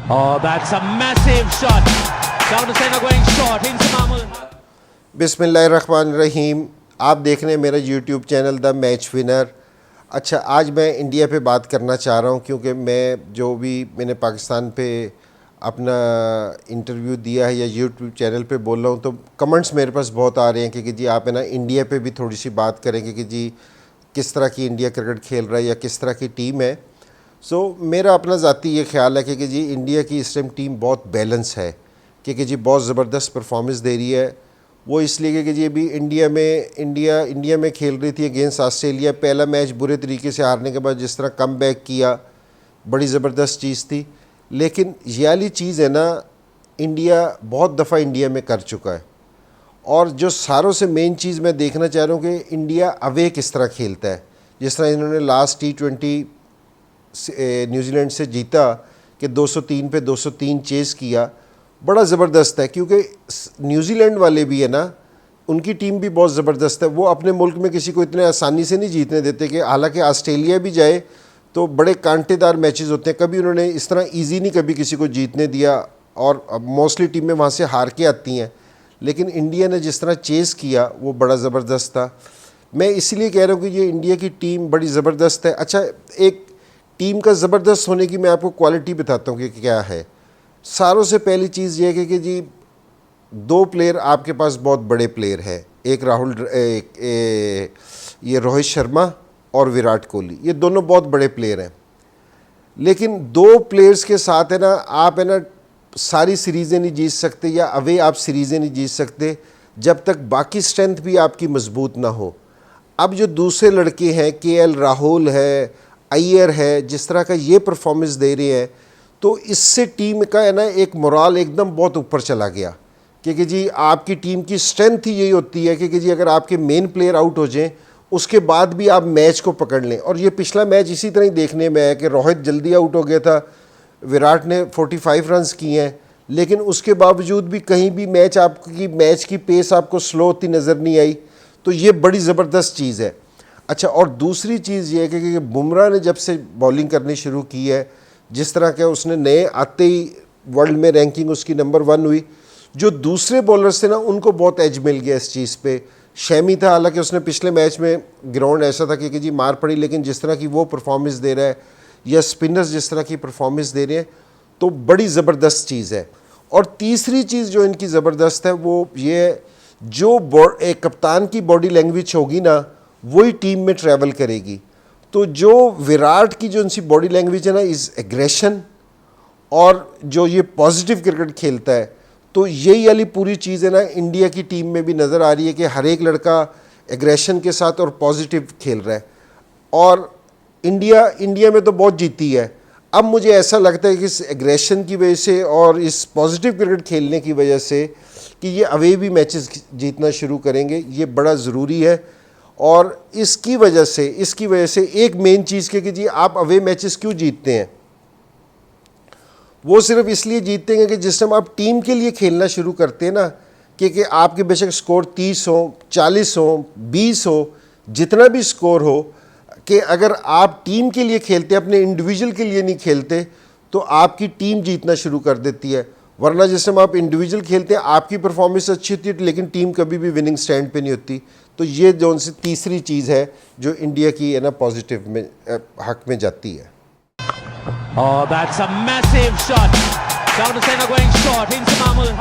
Oh, that's a massive shot. Down to center going short. Inzamam. बिस्मिल्लाहिर्रहमानिर्रहीम। आप देख रहे हैं मेरा YouTube channel the match winner. अच्छा, आज मैं इंडिया पे बात करना चाह रहा हूँ क्योंकि मैं जो भी मैंने पाकिस्तान पे अपना इंटरव्यू दिया है या यूट्यूब चैनल पे बोल रहा हूँ, तो कमेंट्स मेरे पास बहुत आ रहे हैं कि जी आप है ना इंडिया पे भी थोड़ी सी बात करेंगे कि जी किस तरह की इंडिया क्रिकेट खेल रहा है या किस तरह की टीम है। मेरा अपना ज़ाती ये ख्याल है कि जी इंडिया की इस टाइम टीम बहुत बैलेंस है, कि जी बहुत ज़बरदस्त परफॉर्मेंस दे रही है। वो इसलिए कि जी अभी इंडिया में खेल रही थी अगेंस्ट ऑस्ट्रेलिया। पहला मैच बुरे तरीके से हारने के बाद जिस तरह कम बैक किया, बड़ी ज़बरदस्त चीज़ थी। लेकिन ये वाली चीज़ है ना, इंडिया बहुत दफ़ा इंडिया में कर चुका है। और जो सारों से मेन चीज़ मैं देखना चाह रहा हूँ कि इंडिया अवे किस तरह खेलता है। जिस तरह इन्होंने लास्ट T20 न्यूजीलैंड से जीता कि 203 पे 203 चेज़ किया, बड़ा ज़बरदस्त है। क्योंकि न्यूजीलैंड वाले भी है ना, उनकी टीम भी बहुत ज़बरदस्त है। वो अपने मुल्क में किसी को इतने आसानी से नहीं जीतने देते, कि हालांकि ऑस्ट्रेलिया भी जाए तो बड़े कांटेदार मैचेस होते हैं। कभी उन्होंने इस तरह इजी नहीं कभी किसी को जीतने दिया, और मोस्टली टीमें वहाँ से हार के आती हैं। लेकिन इंडिया ने जिस तरह चेज़ किया वो बड़ा ज़बरदस्त था। मैं इसलिए कह रहा हूँ कि ये इंडिया की टीम बड़ी ज़बरदस्त है। अच्छा, एक टीम का ज़बरदस्त होने की मैं आपको क्वालिटी बताता हूँ कि क्या है। सारों से पहली चीज़ ये है कि जी दो प्लेयर आपके पास बहुत बड़े प्लेयर हैं। एक ये रोहित शर्मा और विराट कोहली, ये दोनों बहुत बड़े प्लेयर हैं। लेकिन दो प्लेयर्स के साथ है ना, आप है ना सारी सीरीज़ें नहीं जीत सकते, या अवे आप सीरीज़ें नहीं जीत सकते जब तक बाकी स्ट्रेंथ भी आपकी मजबूत ना हो। अब जो दूसरे लड़के हैं, KL राहुल है, अय्यर है, जिस तरह का ये परफॉर्मेंस दे रहे हैं, तो इससे टीम का है ना एक मोराल एकदम बहुत ऊपर चला गया। क्योंकि जी आपकी टीम की स्ट्रेंथ ही यही होती है कि जी अगर आपके मेन प्लेयर आउट हो जाएं, उसके बाद भी आप मैच को पकड़ लें। और ये पिछला मैच इसी तरह ही देखने में है कि रोहित जल्दी आउट हो गया था, विराट ने 45 रन्स किए हैं, लेकिन उसके बावजूद भी कहीं भी मैच की पेस आपको स्लो होती नज़र नहीं आई। तो ये बड़ी ज़बरदस्त चीज़ है। अच्छा, और दूसरी चीज़ ये है कि बुमराह ने जब से बॉलिंग करनी शुरू की है, जिस तरह के उसने नए आते ही वर्ल्ड में रैंकिंग उसकी नंबर 1 हुई। जो दूसरे बॉलर्स थे ना, उनको बहुत एज मिल गया इस चीज़ पे। शमी था, हालांकि उसने पिछले मैच में ग्राउंड ऐसा था कि जी मार पड़ी, लेकिन जिस तरह की वो परफॉर्मेंस दे रहा है, या स्पिनर्स जिस तरह की परफॉर्मेंस दे रहे हैं, तो बड़ी ज़बरदस्त चीज़ है। और तीसरी चीज़ जो इनकी ज़बरदस्त है वो ये, जो एक कप्तान की बॉडी लैंग्वेज होगी ना, वही टीम में ट्रैवल करेगी। तो जो विराट की जो इनकी बॉडी लैंग्वेज है ना, इज़ एग्रेशन, और जो ये पॉजिटिव क्रिकेट खेलता है, तो यही वाली पूरी चीज़ है ना इंडिया की टीम में भी नज़र आ रही है कि हर एक लड़का एग्रेशन के साथ और पॉजिटिव खेल रहा है। और इंडिया में तो बहुत जीती है। अब मुझे ऐसा लगता है कि इस एग्रेशन की वजह से और इस पॉजिटिव क्रिकेट खेलने की वजह से कि ये अवे भी मैचेस जीतना शुरू करेंगे, ये बड़ा ज़रूरी है। और इसकी वजह से एक मेन चीज़ कि जी आप अवे मैचेस क्यों जीतते हैं, वो सिर्फ इसलिए जीतते हैं कि जिस टाइम आप टीम के लिए खेलना शुरू करते हैं ना, कि आपके बेशक स्कोर 30 हो, 40 हो, 20 हो, जितना भी स्कोर हो, कि अगर आप टीम के लिए खेलते, अपने इंडिविजुअल के लिए नहीं खेलते, तो आपकी टीम जीतना शुरू कर देती है। वरना जिस टाइम आप इंडिविजुअल खेलते हैं, आपकी परफॉर्मेंस अच्छी होती है, लेकिन टीम कभी भी विनिंग स्टैंड पे नहीं होती। तो ये जो उनसे तीसरी चीज़ है जो इंडिया की है ना पॉजिटिव में हक में जाती है। Oh, that's a massive shot. Down to center going short. Inzamam will